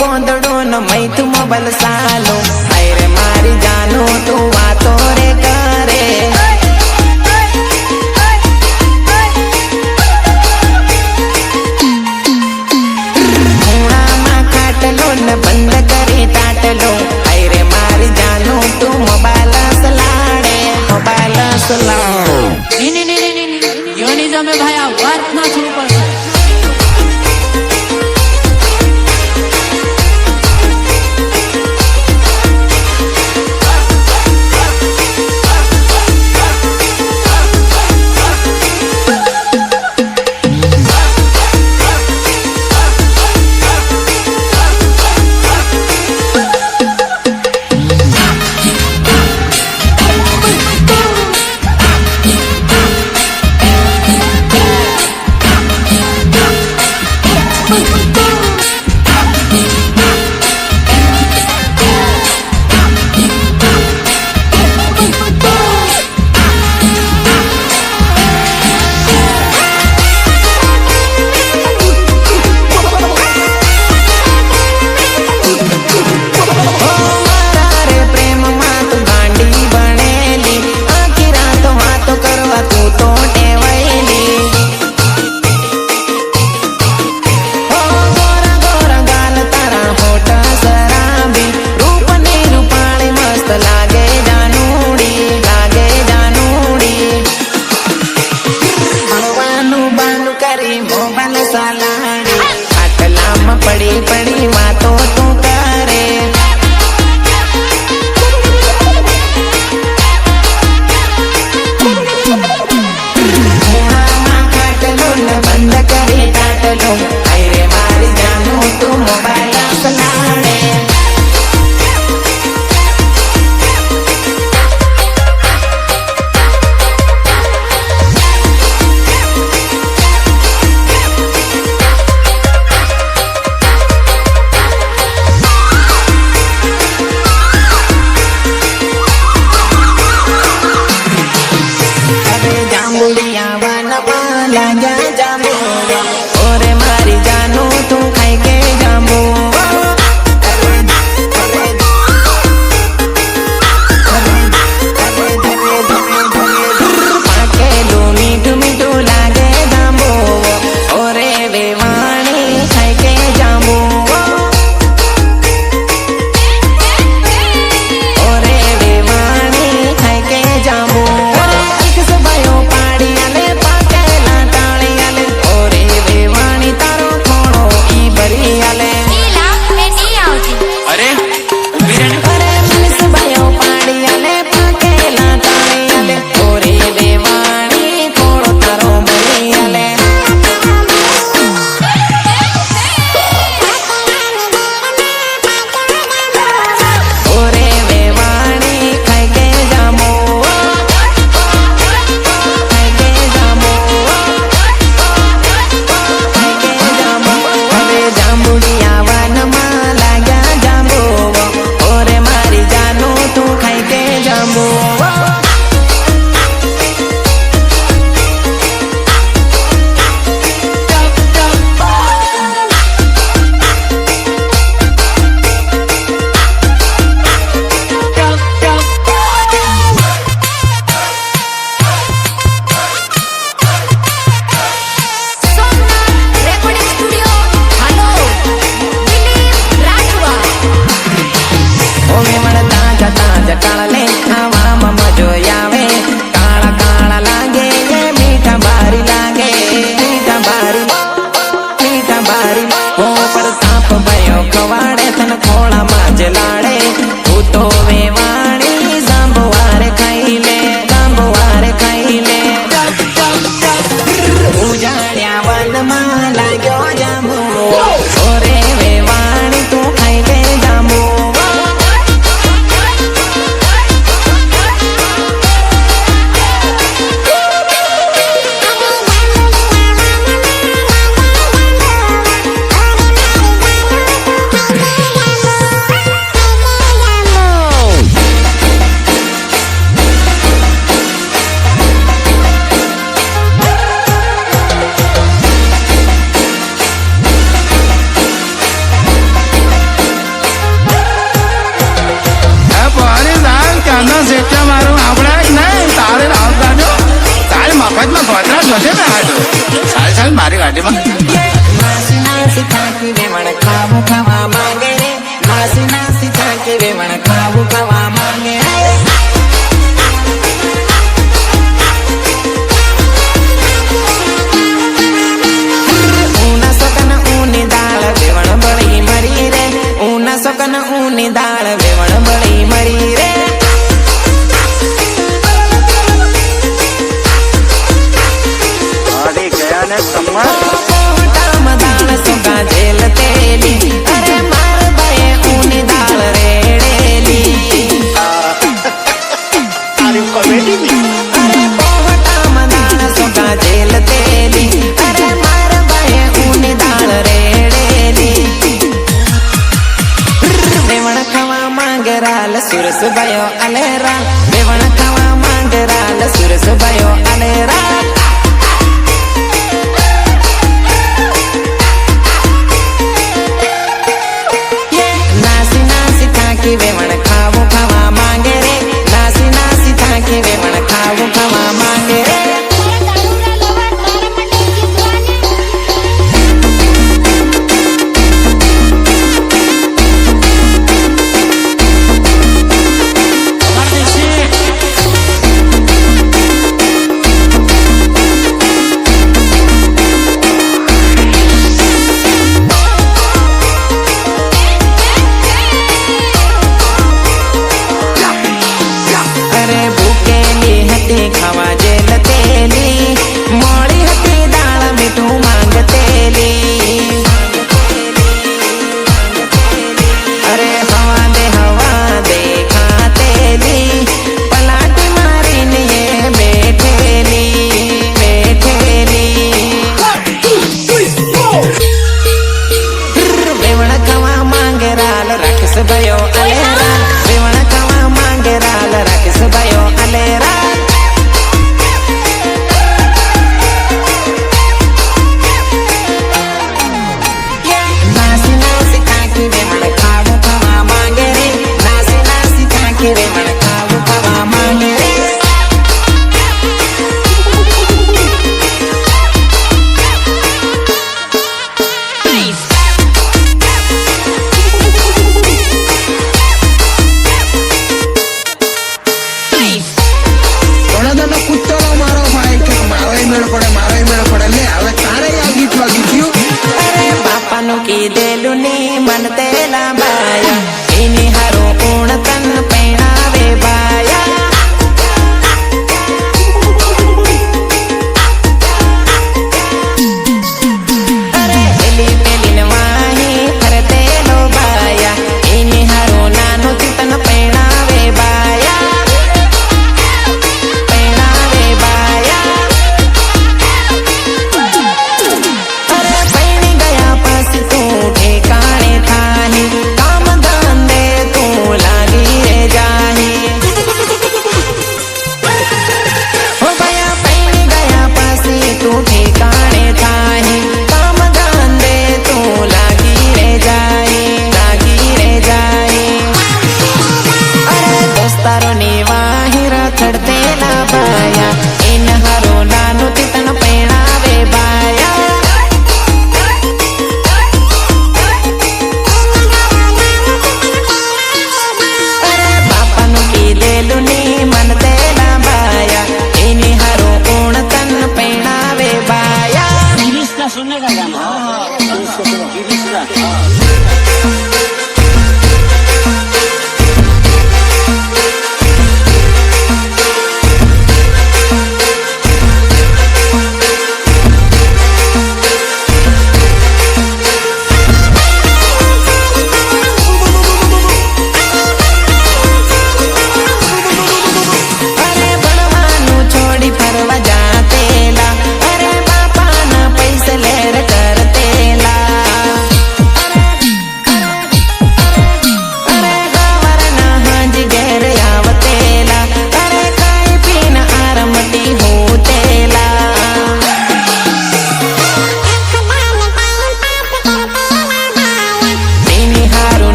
गोंदड़ो न मैं तुम बल सालो अरे मारी जानो तू वातो रे करे खाटलो न बंद करे टाटलो अरे मारी जानो तू मोबाइल सलाड़े मोबाइल सलाड़ो योनी जमे भाई आ बात ना शुरू कर નથી ને હાડું ચાલ ચાલ મારી ગાડીમાં નાસી નાસી થાકી વેવણ ખાવું ખાવા માંગે રે નાસી નાસી થાકી વેવણ ખાવું ખાવા માંગે રે ઊના સકન ઊની દાળ વેવણ બળી મરી રે ઊના સકન ઊની દાળ વેવણ બળી મરી રે ગાડી ગયા ને તમાર દાળ સુકા જેલ તેલી અરે માર ભાઈ ઊની દાળ રેડેલી તારી કોમેડી અરે પોહટામાં દાળ સુકા જેલ તેલી અરે માર ભાઈ ઊની દાળ રેડેલી વેવણ ખાવા માંગરાલ સુરસ ભાઈઓ અલેરા વેવણ ખાવા માંગરાલ સુરસ ભાઈઓ અલેરા નાસી નાસી થાકી વેવણ ખાવું ખાવા માંગે રે નાસી નાસી થાકી વેવણ ખાવું ખાવા માંગે રે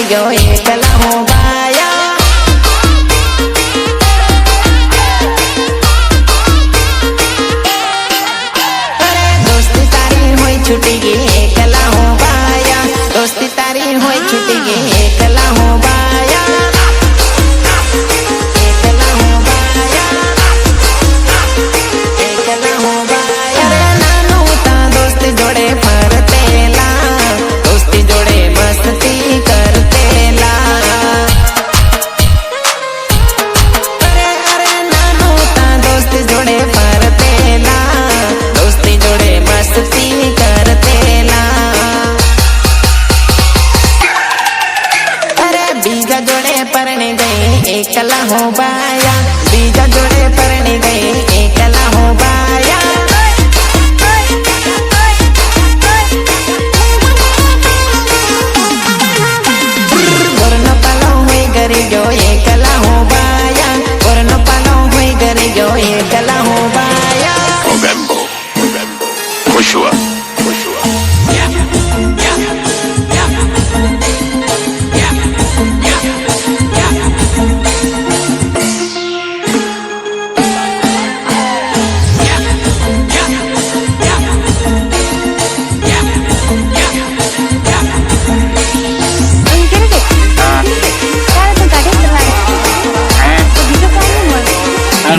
ગયો એકલા હો બાયા અરે દોસ્તી તારી હોય છૂટી ગઈ એકલા હો બાયા દોસ્તી તારી હોય છૂટી ગઈ એકલા હો બાયા એકલા હો બાયા એકલા હો બાયા અરે નાનું તા દોસ્તી જોડે ફરતેલા દોસ્તી જોડે મસ્તી કરતેલા અરે અરે નાનું તા દોસ્તી જોડે ફરતેલા દોસ્તી જોડે મસ્તી કરતેલા અરે બીજા જોડે પરણે ગઈ એકલા હો બાયા બીજા જોડે પરણે ગઈ એકલા હો બાયા વરનો પાલો હોય ગરી ગયો એકલા હો બાયા વરનો પાલો હોય ગરી ગયો એકલા હો બાયા November. Joshua.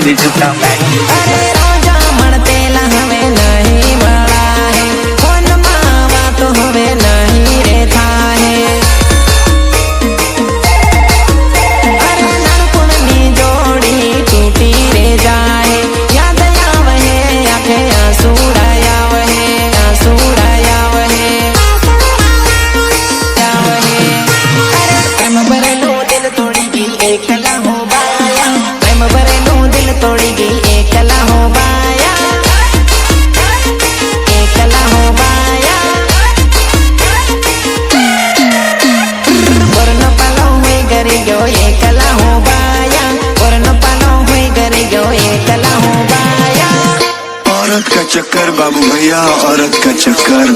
બીજું કામ અરે રોજા મળતેલા હવે નહીં મળાહે ફોનમાં વાતો હવે નહીં રે થાહે અરે નાનપણની જોડી તૂટી રે જાહે યાદ આવે આંખે આંસુડા આવે આંસુડા આવે અરે પ્રેમ ભરેલું દિલ તોડી ગઈ એકલા હો બાયા પ્રેમ ભરેલું દિલ તોડી ગઈ એકલા હો બાયા એકલા હો બાયા વરનો પાલો હોય ગરી ગયો એકલા હો બાયા વરનો પાલો હોય ગરી ગયો એકલા હો બાયા औरत का चक्कर बाबू भैया औरत का चक्कर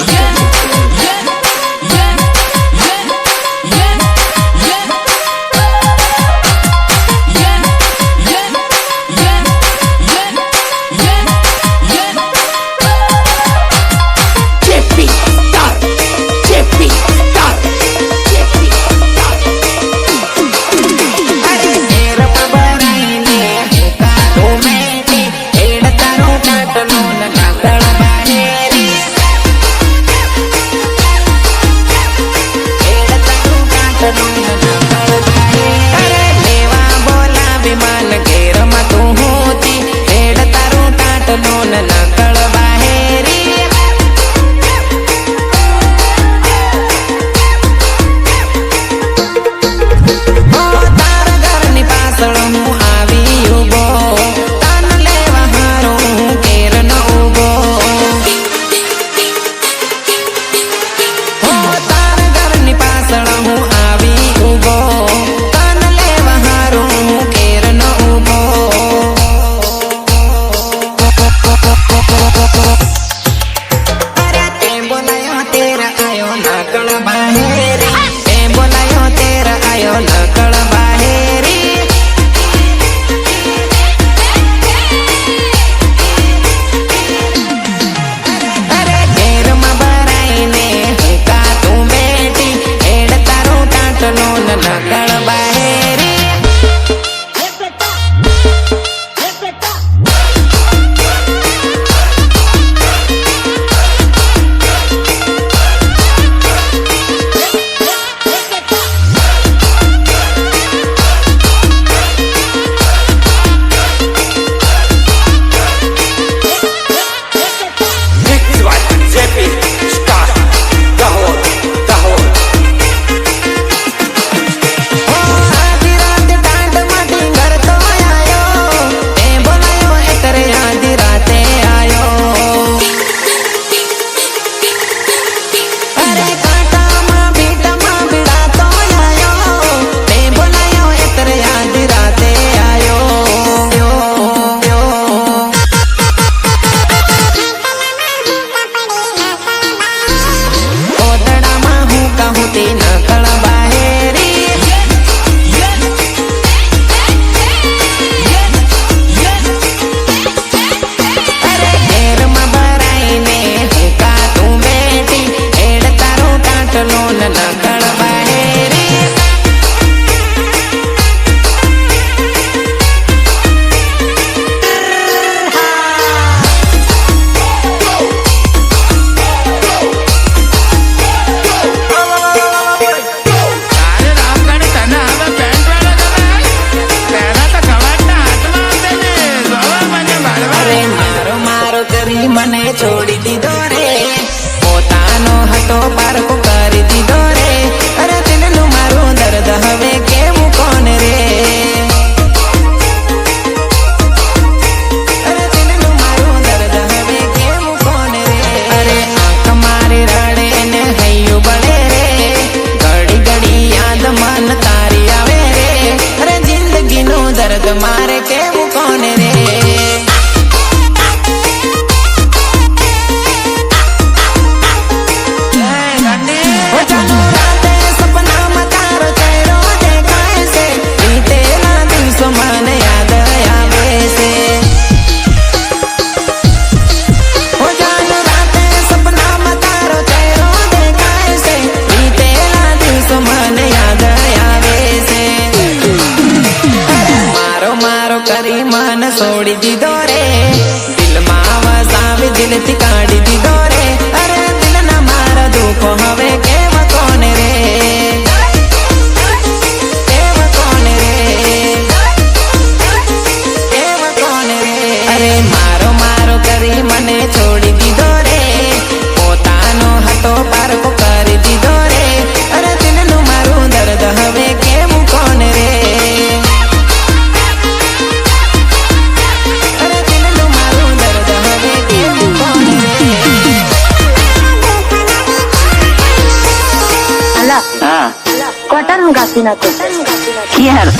Quiero.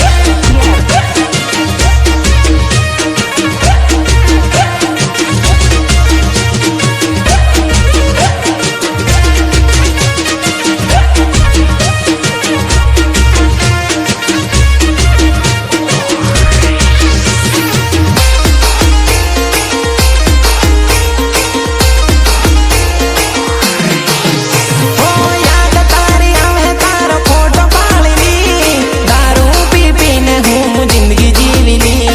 ઓ યાદ તારી આવે તારો ફોટો પાળીની દારૂ પી પીને હું જિંદગી જીવીની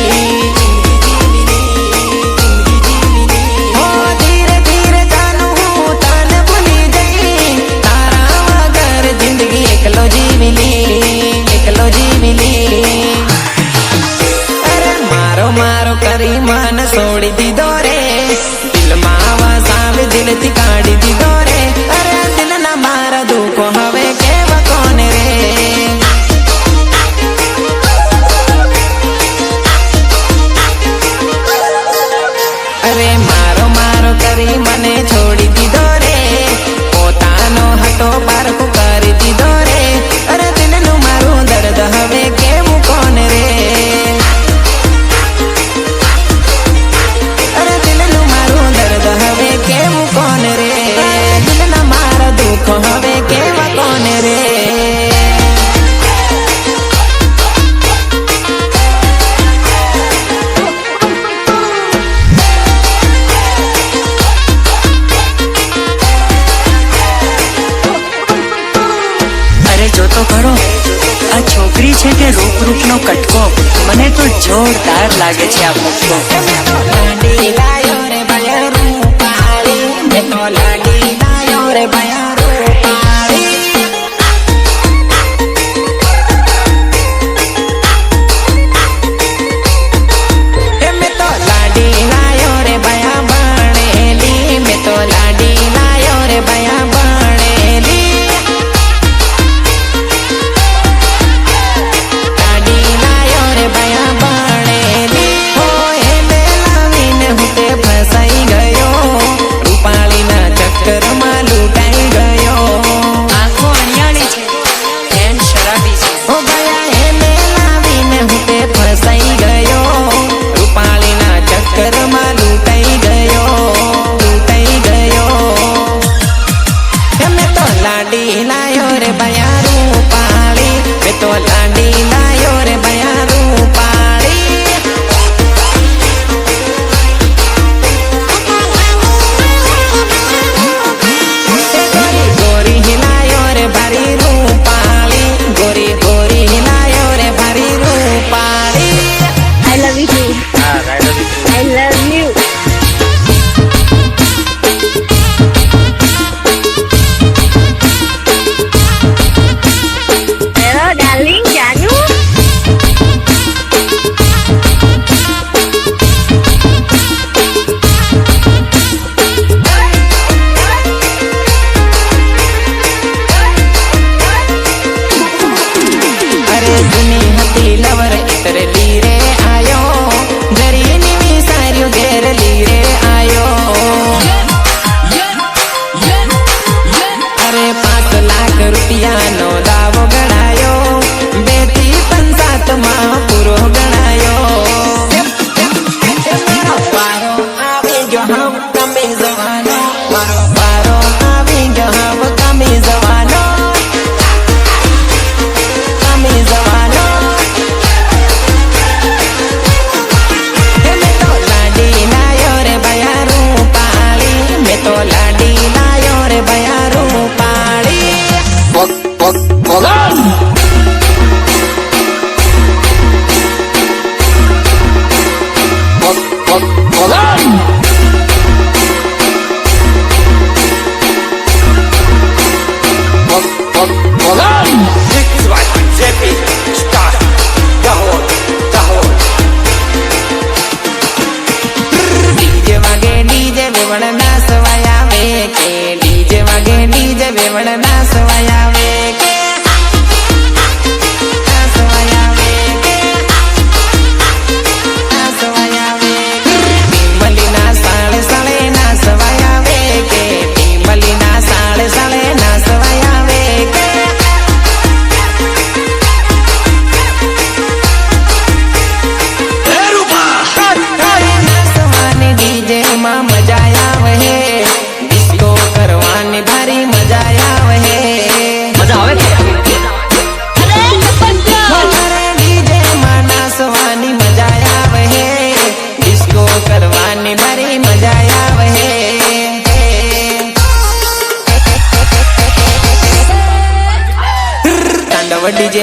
ઓ ધીરે ધીરે જાનું હું તને ભૂલી જઈ તારા વગર જિંદગી એકલો જીવીલી અરે મારો મારો કરી મન છોડી દીધો રે દિલમાં વસાવી દિલથી કાઢી દીધો રે અરે દિલના મારા દુઃખો હવે કેવા કોને રે અરે મારો મારો કરી મને છોડી દીધો રે પોતાનો હતો પારખું કરી દીધો રે અરે દિલનું મારું દર્દ હવે કેવું કોને રે અરે દિલનું મારું દર્દ હવે કેવું કોને રે દિલના મારા દુઃખો હવે કેવા કોને રે અરે જો તો ખરો આ છોકરી છે કે રૂપનો કટકો મને તો જોરદાર લાગે છે આ મુખો લાડી લાયો રે ભાયા રૂપાળી મેં તો લાડી લાયો રે ભાયા રૂપાળી મેં તો લાડી લાયો રે ભાયા ભણેલી મેં તો લાડી લાયો રે ભાયા ભણેલી લાડી લાયો રે ભાયા ભણેલી હો એને લાવીને હું તે ફસાઈ ગયો રૂપાળીના ચક્કરમાં લૂંટાઈ ગયો આંખો અણિયાળી છે એમ શરાબી છે ઓ ગયા એને લાવીને હું તે ફસાઈ ગયો રૂપાળીના ચક્કરમાં લૂંટાઈ ગયો મેં તો લાડી લાયો રે ભયા રૂપાળી મેં તો લાડી લાયો રે ભયા રૂપાળી ગોરી ગોરી હિલાયો રે ભારી રૂપાળી ગોરી ગોરી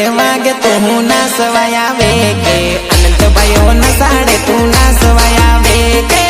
વાગે તું ના સવાય આવે કે અનંત ભાઈઓ ના સાડે તું ના સવાય આવે કે